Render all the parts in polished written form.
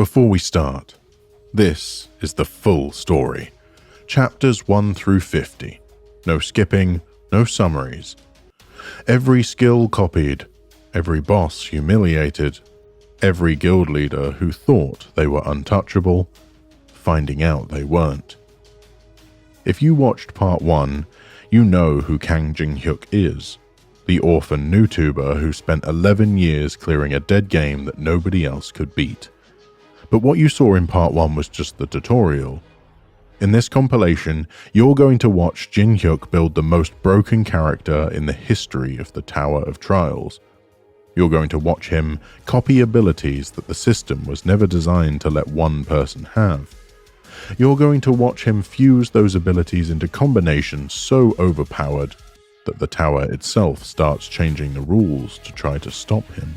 Before we start, this is the full story. Chapters 1 through 50. No skipping, no summaries. Every skill copied, every boss humiliated, every guild leader who thought they were untouchable, finding out they weren't. If you watched part 1, you know who Kang Jinhyuk is, the orphan YouTuber who spent 11 years clearing a dead game that nobody else could beat. But what you saw in part 1 was just the tutorial. In this compilation, you're going to watch Jinhyuk build the most broken character in the history of the Tower of Trials. You're going to watch him copy abilities that the system was never designed to let one person have. You're going to watch him fuse those abilities into combinations so overpowered that the tower itself starts changing the rules to try to stop him.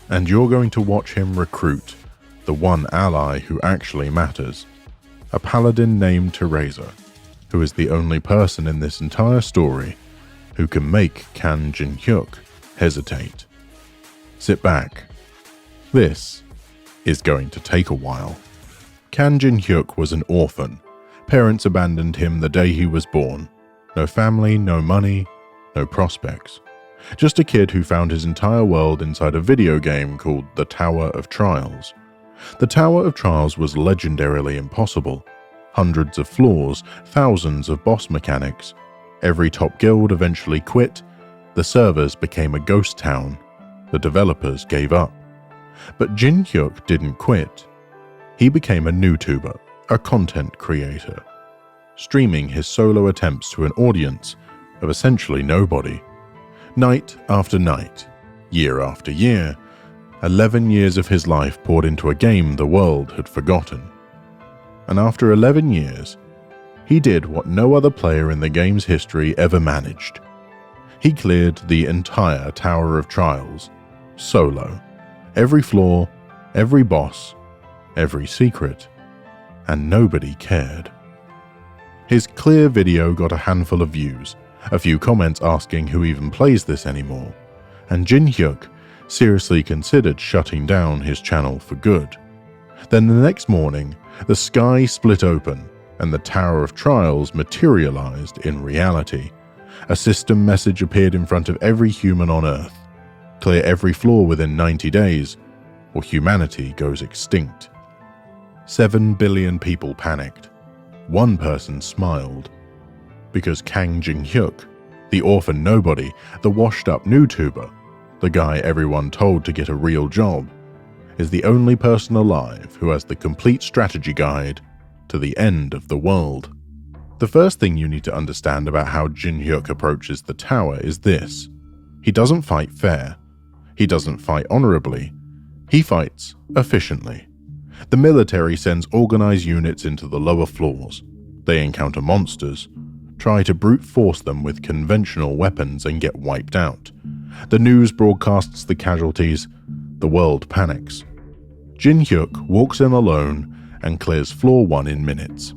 And you're going to watch him recruit the one ally who actually matters, a paladin named Terresa, who is the only person in this entire story who can make Kang Jinhyuk hesitate. Sit back. This is going to take a while. Kang Jinhyuk was an orphan. Parents abandoned him the day he was born. No family, no money, no prospects. Just a kid who found his entire world inside a video game called the Tower of Trials. The Tower of Trials was legendarily impossible. Hundreds of floors, thousands of boss mechanics. Every top guild eventually quit. The servers became a ghost town. The developers gave up. But Jinhyuk didn't quit. He became a YouTuber, a content creator, streaming his solo attempts to an audience of essentially nobody. Night after night, year after year, 11 years of his life poured into a game the world had forgotten. And after 11 years, he did what no other player in the game's history ever managed. He cleared the entire Tower of Trials, solo. Every floor, every boss, every secret, and nobody cared. His clear video got a handful of views, a few comments asking who even plays this anymore, and Jinhyuk seriously considered shutting down his channel for good. Then the next morning, the sky split open and the Tower of Trials materialized in reality. A system message appeared in front of every human on Earth. Clear every floor within 90 days, or humanity goes extinct. 7 billion people panicked. One person smiled. Because Kang Jinhyuk, the orphan nobody, the washed-up YouTuber, the guy everyone told to get a real job, is the only person alive who has the complete strategy guide to the end of the world. The first thing you need to understand about how Jinhyuk approaches the tower is this. He doesn't fight fair. He doesn't fight honorably. He fights efficiently. The military sends organized units into the lower floors. They encounter monsters, try to brute force them with conventional weapons and get wiped out. The news broadcasts the casualties. The world panics. Jinhyuk walks in alone and clears floor 1 in minutes.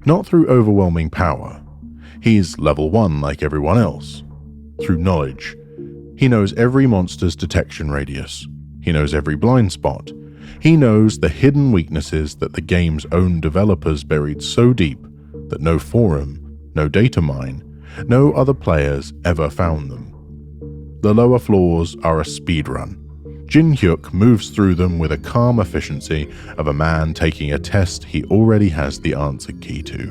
Not through overwhelming power. He's level 1 like everyone else. Through knowledge. He knows every monster's detection radius. He knows every blind spot. He knows the hidden weaknesses that the game's own developers buried so deep that no forum, no data mine, no other players ever found them. The lower floors are a speedrun. Jinhyuk moves through them with a calm efficiency of a man taking a test he already has the answer key to,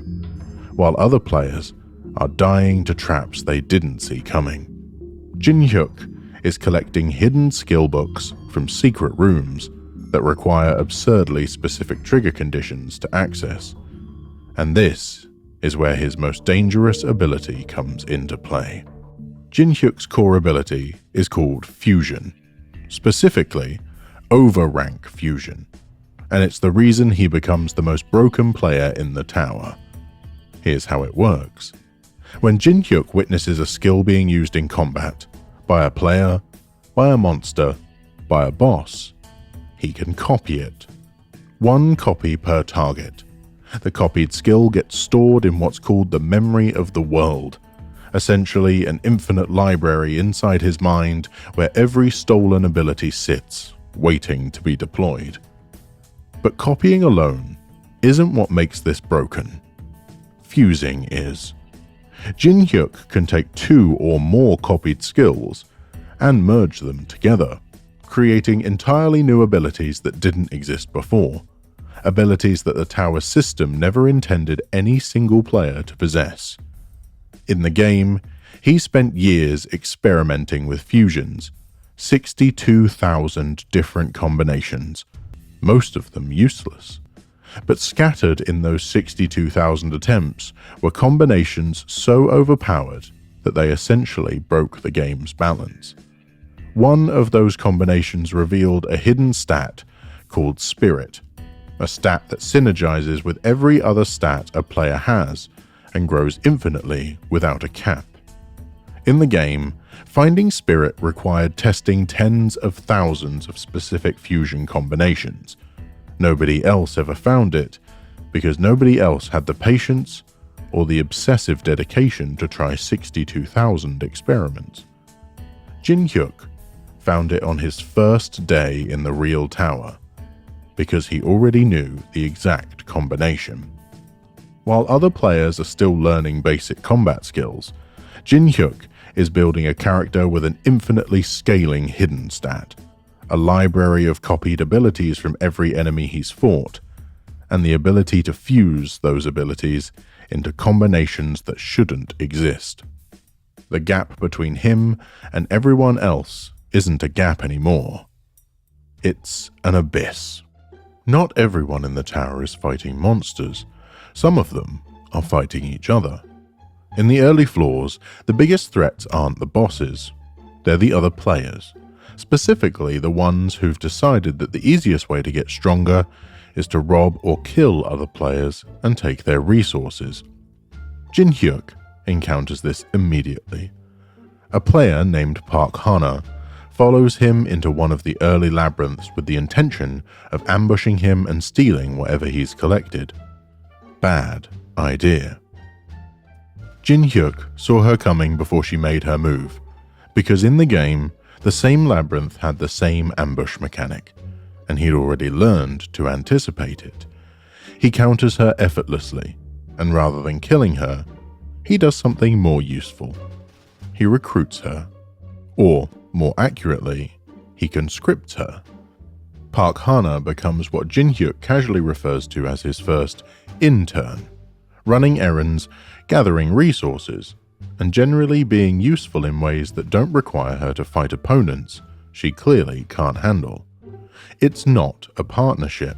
while other players are dying to traps they didn't see coming. Jinhyuk is collecting hidden skill books from secret rooms that require absurdly specific trigger conditions to access, and this is where his most dangerous ability comes into play. Jinhyuk's core ability is called Fusion, specifically Overrank Fusion, and it's the reason he becomes the most broken player in the tower. Here's how it works. When Jinhyuk witnesses a skill being used in combat, by a player, by a monster, by a boss, he can copy it. 1 copy per target. The copied skill gets stored in what's called the memory of the world, essentially an infinite library inside his mind where every stolen ability sits, waiting to be deployed. But copying alone isn't what makes this broken. Fusing is. Jinhyuk can take 2 or more copied skills and merge them together, creating entirely new abilities that didn't exist before, abilities that the tower system never intended any single player to possess. In the game, he spent years experimenting with fusions, 62,000 different combinations, most of them useless. But scattered in those 62,000 attempts were combinations so overpowered that they essentially broke the game's balance. One of those combinations revealed a hidden stat called Spirit, a stat that synergizes with every other stat a player has and grows infinitely without a cap. In the game, finding Spirit required testing tens of thousands of specific fusion combinations. Nobody else ever found it, because nobody else had the patience or the obsessive dedication to try 62,000 experiments. Jinhyuk found it on his first day in the real tower, because he already knew the exact combination. While other players are still learning basic combat skills, Jinhyuk is building a character with an infinitely scaling hidden stat, a library of copied abilities from every enemy he's fought, and the ability to fuse those abilities into combinations that shouldn't exist. The gap between him and everyone else isn't a gap anymore. It's an abyss. Not everyone in the tower is fighting monsters. Some of them are fighting each other. In the early floors, the biggest threats aren't the bosses. They're the other players. Specifically, the ones who've decided that the easiest way to get stronger is to rob or kill other players and take their resources. Jinhyuk encounters this immediately. A player named Park Hana follows him into one of the early labyrinths with the intention of ambushing him and stealing whatever he's collected. Bad idea. Jinhyuk saw her coming before she made her move, because in the game, the same labyrinth had the same ambush mechanic, and he'd already learned to anticipate it. He counters her effortlessly, and rather than killing her, he does something more useful. He recruits her, or, more accurately, he conscripts her. Park Hana becomes what Jinhyuk casually refers to as his first intern, running errands, gathering resources, and generally being useful in ways that don't require her to fight opponents she clearly can't handle. It's not a partnership.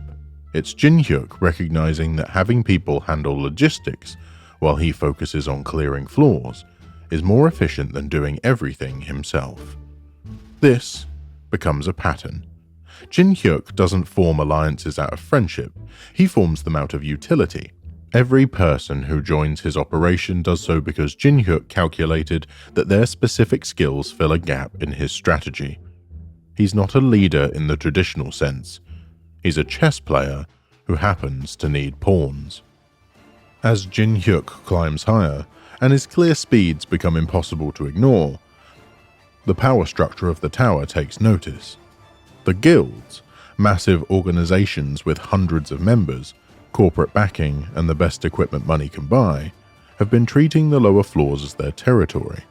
It's Jinhyuk recognizing that having people handle logistics while he focuses on clearing floors is more efficient than doing everything himself. This becomes a pattern. Jinhyuk doesn't form alliances out of friendship, he forms them out of utility. Every person who joins his operation does so because Jinhyuk calculated that their specific skills fill a gap in his strategy. He's not a leader in the traditional sense. He's a chess player who happens to need pawns. As Jinhyuk climbs higher, and his clear speeds become impossible to ignore, the power structure of the tower takes notice. The guilds, massive organizations with hundreds of members, corporate backing, and the best equipment money can buy, have been treating the lower floors as their territory.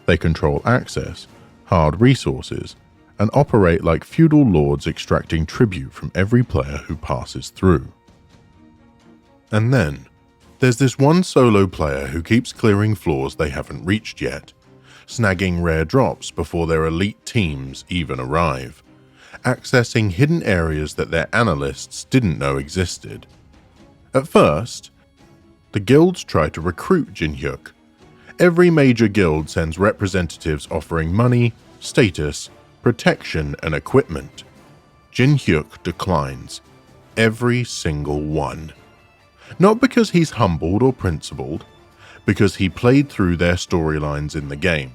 They control access, hard resources, and operate like feudal lords extracting tribute from every player who passes through. And then, there's this one solo player who keeps clearing floors they haven't reached yet, snagging rare drops before their elite teams even arrive, accessing hidden areas that their analysts didn't know existed. At first, the guilds try to recruit Jinhyuk. Every major guild sends representatives offering money, status, protection, and equipment. Jinhyuk declines. Every single one. Not because he's humbled or principled, because he played through their storylines in the game.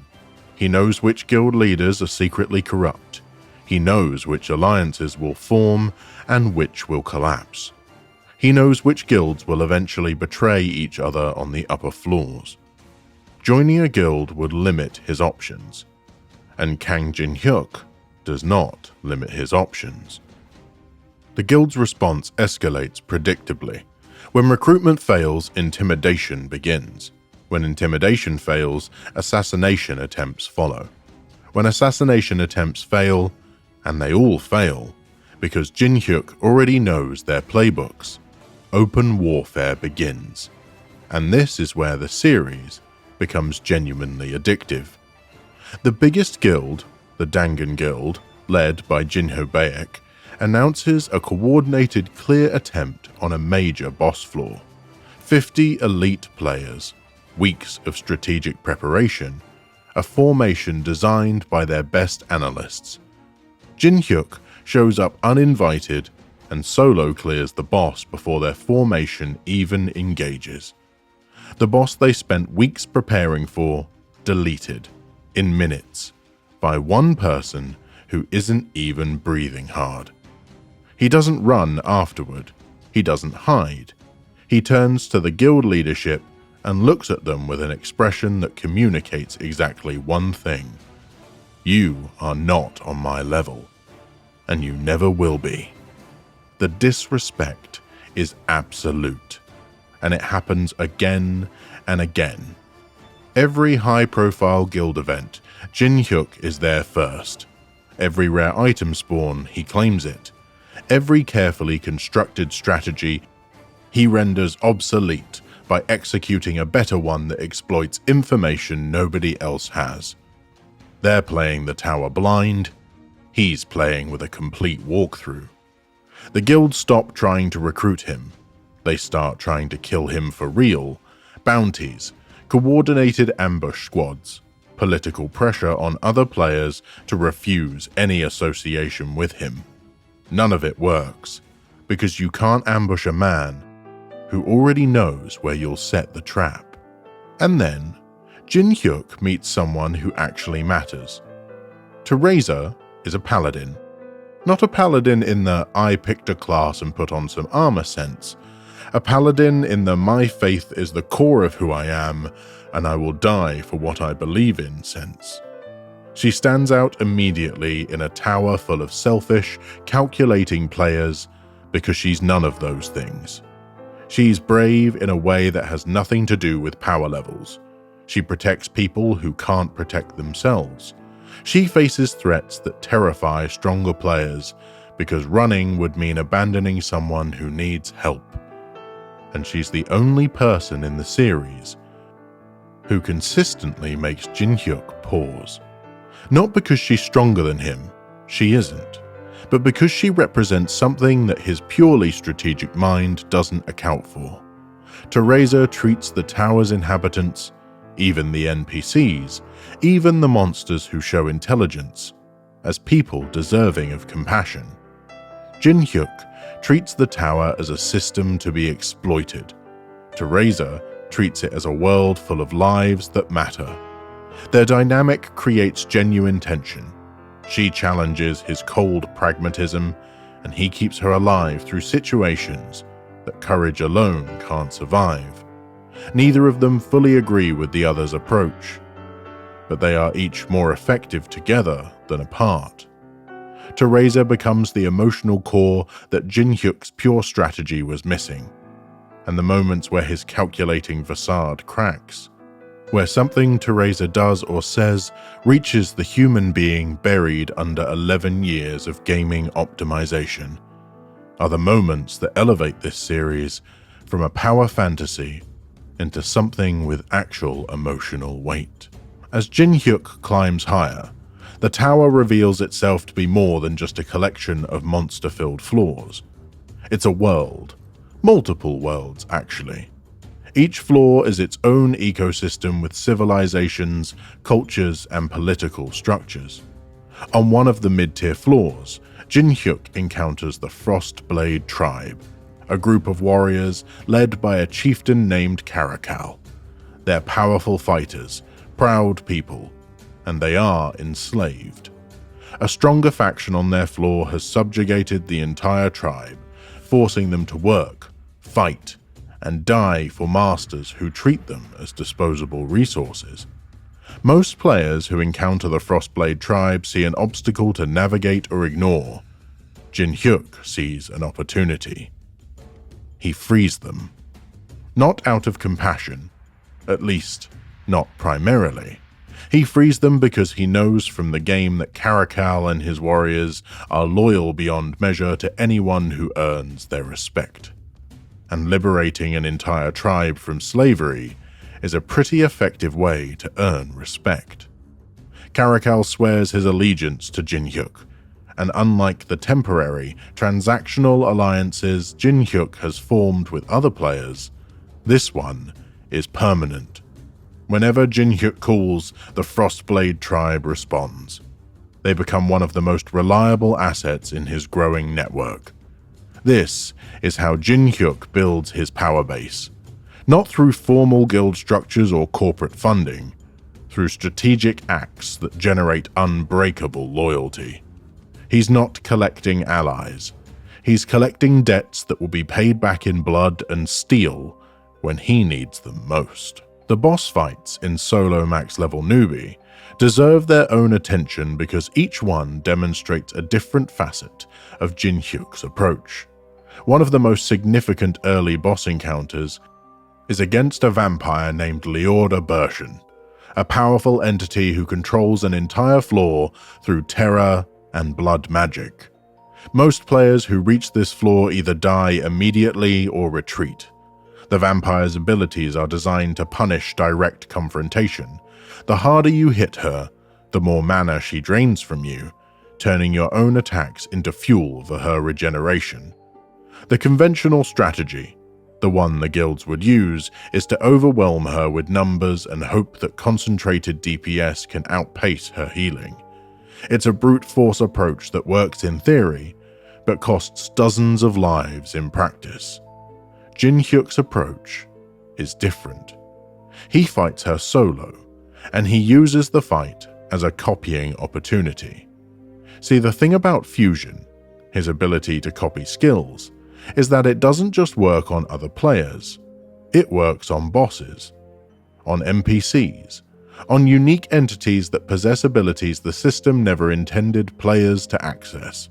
He knows which guild leaders are secretly corrupt. He knows which alliances will form and which will collapse. He knows which guilds will eventually betray each other on the upper floors. Joining a guild would limit his options, and Kang Jinhyuk does not limit his options. The guild's response escalates predictably. When recruitment fails, intimidation begins. When intimidation fails, assassination attempts follow. When assassination attempts fail, and they all fail, because Jinhyuk already knows their playbooks, open warfare begins. And this is where the series becomes genuinely addictive. The biggest guild, the Dangan Guild, led by Jinhyuk, announces a coordinated, clear attempt on a major boss floor. 50 elite players, weeks of strategic preparation, a formation designed by their best analysts. Jinhyuk shows up uninvited and solo clears the boss before their formation even engages. The boss they spent weeks preparing for, deleted, in minutes, by one person who isn't even breathing hard. He doesn't run afterward. He doesn't hide. He turns to the guild leadership and looks at them with an expression that communicates exactly one thing. You are not on my level, and you never will be. The disrespect is absolute, and it happens again and again. Every high-profile guild event, Jinhyuk is there first. Every rare item spawn, he claims it. Every carefully constructed strategy, he renders obsolete by executing a better one that exploits information nobody else has. They're playing the tower blind, he's playing with a complete walkthrough. The guild stop trying to recruit him. They start trying to kill him for real. Bounties, coordinated ambush squads, political pressure on other players to refuse any association with him. None of it works, because you can't ambush a man who already knows where you'll set the trap. And then, Jinhyuk meets someone who actually matters. Terresa is a paladin. Not a paladin in the I picked a class and put on some armor sense. A paladin in the my faith is the core of who I am, and I will die for what I believe in sense. She stands out immediately in a tower full of selfish, calculating players because she's none of those things. She's brave in a way that has nothing to do with power levels. She protects people who can't protect themselves. She faces threats that terrify stronger players because running would mean abandoning someone who needs help. And she's the only person in the series who consistently makes Jinhyuk pause. Not because she's stronger than him, she isn't, but because she represents something that his purely strategic mind doesn't account for. Terresa treats the tower's inhabitants, even the NPCs, even the monsters who show intelligence, as people deserving of compassion. Jinhyuk treats the tower as a system to be exploited. Terresa treats it as a world full of lives that matter. Their dynamic creates genuine tension. She challenges his cold pragmatism, and he keeps her alive through situations that courage alone can't survive. Neither of them fully agree with the other's approach, but they are each more effective together than apart. Terresa becomes the emotional core that Jinhyuk's pure strategy was missing, and the moments where his calculating facade cracks, where something Terresa does or says reaches the human being buried under 11 years of gaming optimization, are the moments that elevate this series from a power fantasy into something with actual emotional weight. As Jinhyuk climbs higher, the tower reveals itself to be more than just a collection of monster-filled floors. It's a world. Multiple worlds, actually. Each floor is its own ecosystem with civilizations, cultures, and political structures. On one of the mid-tier floors, Jinhyuk encounters the Frostblade Tribe, a group of warriors led by a chieftain named Caracal. They're powerful fighters, proud people, and they are enslaved. A stronger faction on their floor has subjugated the entire tribe, forcing them to work, fight, and die for masters who treat them as disposable resources. Most players who encounter the Frostblade tribe see an obstacle to navigate or ignore. Jinhyuk sees an opportunity. He frees them. Not out of compassion, at least not primarily. He frees them because he knows from the game that Caracal and his warriors are loyal beyond measure to anyone who earns their respect. And liberating an entire tribe from slavery is a pretty effective way to earn respect. Caracal swears his allegiance to Jinhyuk, and unlike the temporary, transactional alliances Jinhyuk has formed with other players, this one is permanent. Whenever Jinhyuk calls, the Frostblade tribe responds. They become one of the most reliable assets in his growing network. This is how Jinhyuk builds his power base. Not through formal guild structures or corporate funding, through strategic acts that generate unbreakable loyalty. He's not collecting allies. He's collecting debts that will be paid back in blood and steel when he needs them most. The boss fights in solo Max-Level Newbie deserve their own attention because each one demonstrates a different facet of Jinhyuk's approach. One of the most significant early boss encounters is against a vampire named Leorda Bershin, a powerful entity who controls an entire floor through terror and blood magic. Most players who reach this floor either die immediately or retreat. The vampire's abilities are designed to punish direct confrontation. The harder you hit her, the more mana she drains from you, turning your own attacks into fuel for her regeneration. The conventional strategy, the one the guilds would use, is to overwhelm her with numbers and hope that concentrated DPS can outpace her healing. It's a brute force approach that works in theory, but costs dozens of lives in practice. Jinhyuk's approach is different. He fights her solo, and he uses the fight as a copying opportunity. See, the thing about fusion, his ability to copy skills, is that it doesn't just work on other players. It works on bosses, on NPCs, on unique entities that possess abilities the system never intended players to access.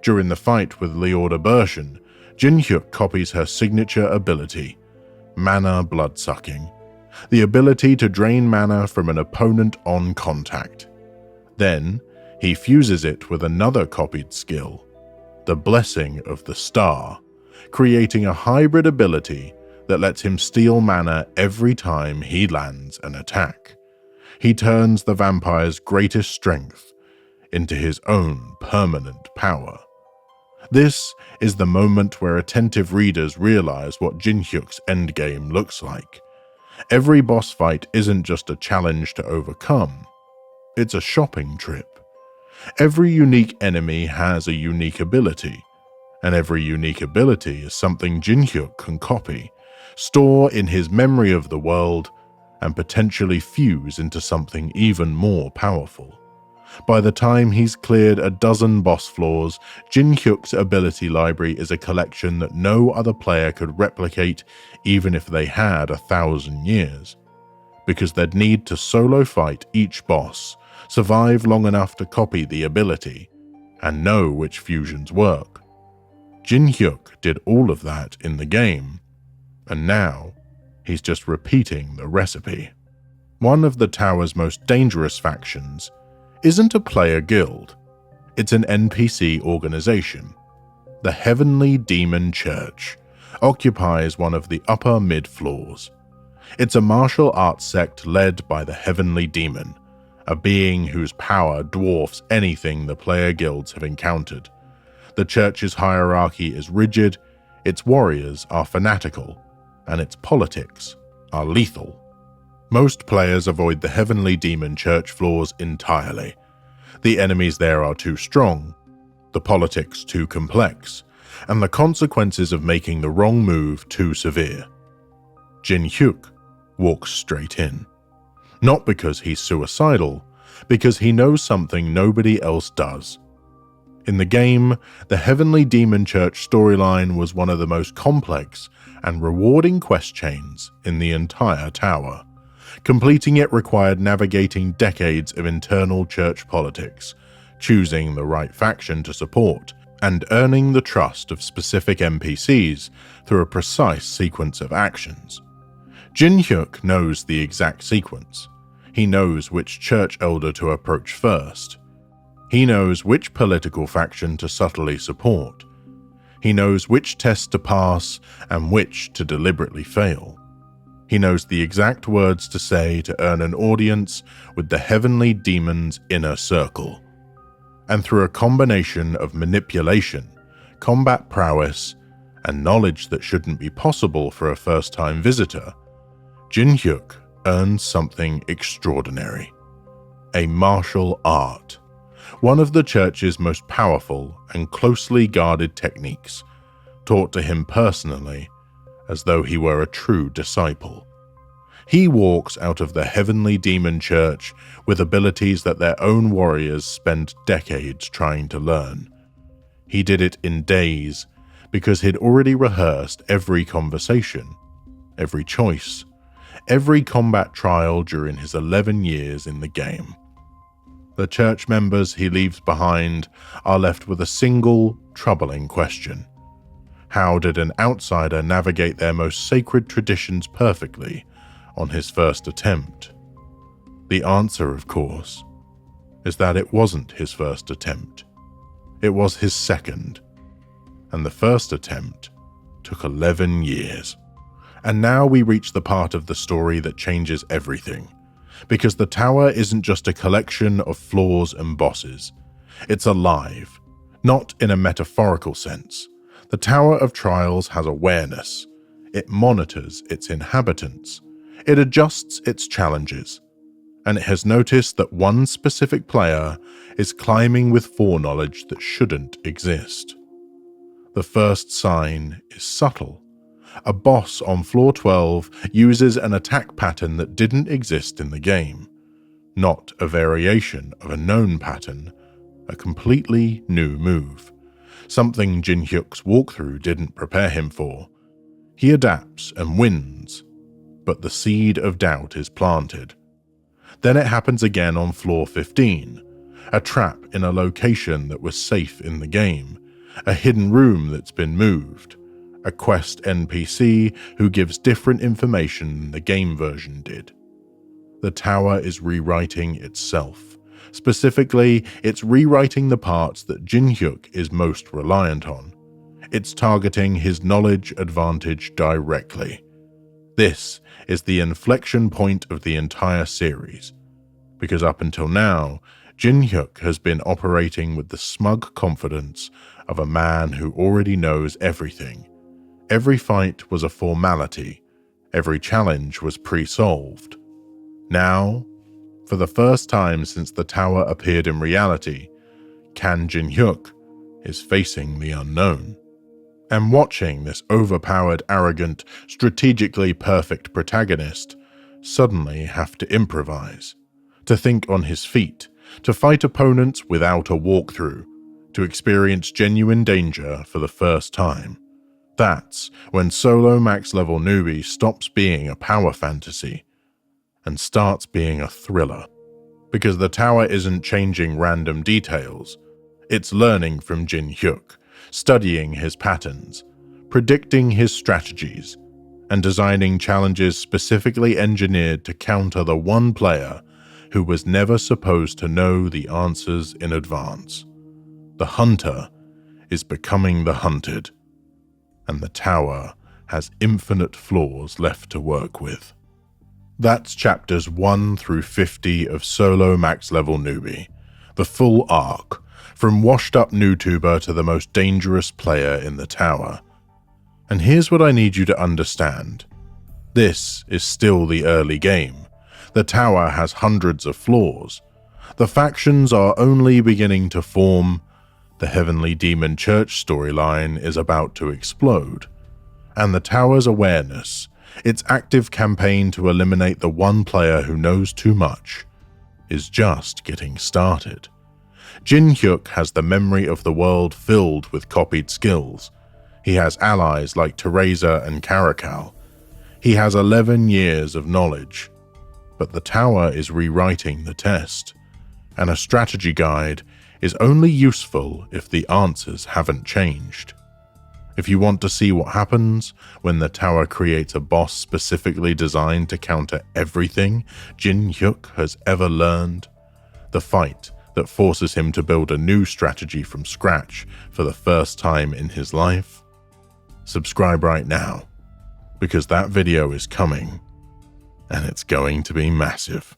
During the fight with Leorda Bershin, Jinhyuk copies her signature ability, Mana Bloodsucking, the ability to drain mana from an opponent on contact. Then, he fuses it with another copied skill, the Blessing of the Star, creating a hybrid ability that lets him steal mana every time he lands an attack. He turns the vampire's greatest strength into his own permanent power. This is the moment where attentive readers realize what Jinhyuk's endgame looks like. Every boss fight isn't just a challenge to overcome, it's a shopping trip. Every unique enemy has a unique ability, and every unique ability is something Jinhyuk can copy, store in his memory of the world, and potentially fuse into something even more powerful. By the time he's cleared a dozen boss floors, Jinhyuk's ability library is a collection that no other player could replicate even if they had 1,000 years. Because they'd need to solo fight each boss, survive long enough to copy the ability, and know which fusions work. Jinhyuk did all of that in the game, and now he's just repeating the recipe. One of the tower's most dangerous factions isn't a player guild, it's an NPC organization. The Heavenly Demon Church occupies one of the upper mid-floors. It's a martial arts sect led by the Heavenly Demon, a being whose power dwarfs anything the player guilds have encountered. The church's hierarchy is rigid, its warriors are fanatical, and its politics are lethal. Most players avoid the Heavenly Demon Church floors entirely. The enemies there are too strong, the politics too complex, and the consequences of making the wrong move too severe. Jinhyuk walks straight in. Not because he's suicidal, because he knows something nobody else does. In the game, the Heavenly Demon Church storyline was one of the most complex and rewarding quest chains in the entire tower. Completing it required navigating decades of internal church politics, choosing the right faction to support, and earning the trust of specific NPCs through a precise sequence of actions. Jinhyuk knows the exact sequence. He knows which church elder to approach first. He knows which political faction to subtly support. He knows which test to pass and which to deliberately fail. He knows the exact words to say to earn an audience with the heavenly demon's inner circle. And through a combination of manipulation, combat prowess, and knowledge that shouldn't be possible for a first-time visitor, Jinhyuk earns something extraordinary. A martial art. One of the church's most powerful and closely guarded techniques, taught to him personally, as though he were a true disciple. He walks out of the heavenly demon church with abilities that their own warriors spent decades trying to learn. He did it in days because he'd already rehearsed every conversation, every choice, every combat trial during his 11 years in the game. The church members he leaves behind are left with a single, troubling question. How did an outsider navigate their most sacred traditions perfectly on his first attempt? The answer, of course, is that it wasn't his first attempt. It was his second, and the first attempt took 11 years. And now we reach the part of the story that changes everything, because the tower isn't just a collection of floors and bosses. It's alive, not in a metaphorical sense. The Tower of Trials has awareness. It monitors its inhabitants. It adjusts its challenges. And it has noticed that one specific player is climbing with foreknowledge that shouldn't exist. The first sign is subtle. A boss on floor 12 uses an attack pattern that didn't exist in the game. Not a variation of a known pattern, a completely new move. Something Jinhyuk's walkthrough didn't prepare him for. He adapts and wins, but the seed of doubt is planted. Then it happens again on floor 15, a trap in a location that was safe in the game, a hidden room that's been moved, a quest NPC who gives different information than the game version did. The tower is rewriting itself. Specifically, it's rewriting the parts that Jinhyuk is most reliant on. It's targeting his knowledge advantage directly. This is the inflection point of the entire series, because up until now, Jinhyuk has been operating with the smug confidence of a man who already knows everything. Every fight was a formality. Every challenge was pre-solved. Now, for the first time since the tower appeared in reality, Kang Jinhyuk is facing the unknown. And watching this overpowered, arrogant, strategically perfect protagonist suddenly have to improvise, to think on his feet, to fight opponents without a walkthrough, to experience genuine danger for the first time. That's when solo Max-Level Newbie stops being a power fantasy and starts being a thriller. Because the tower isn't changing random details, it's learning from Jinhyuk, studying his patterns, predicting his strategies, and designing challenges specifically engineered to counter the one player who was never supposed to know the answers in advance. The hunter is becoming the hunted, and the tower has infinite flaws left to work with. That's chapters 1 through 50 of Solo Max-Level Newbie, the full arc, from washed-up newtuber to the most dangerous player in the tower. And here's what I need you to understand. This is still the early game. The tower has hundreds of flaws. The factions are only beginning to form. The Heavenly Demon Church storyline is about to explode. And the tower's awareness, its active campaign to eliminate the one player who knows too much, is just getting started. Jinhyuk has the memory of the world filled with copied skills. He has allies like Terresa and Caracal. He has 11 years of knowledge. But the tower is rewriting the test, and a strategy guide is only useful if the answers haven't changed. If you want to see what happens when the tower creates a boss specifically designed to counter everything Jinhyuk has ever learned, the fight that forces him to build a new strategy from scratch for the first time in his life, subscribe right now, because that video is coming, and it's going to be massive.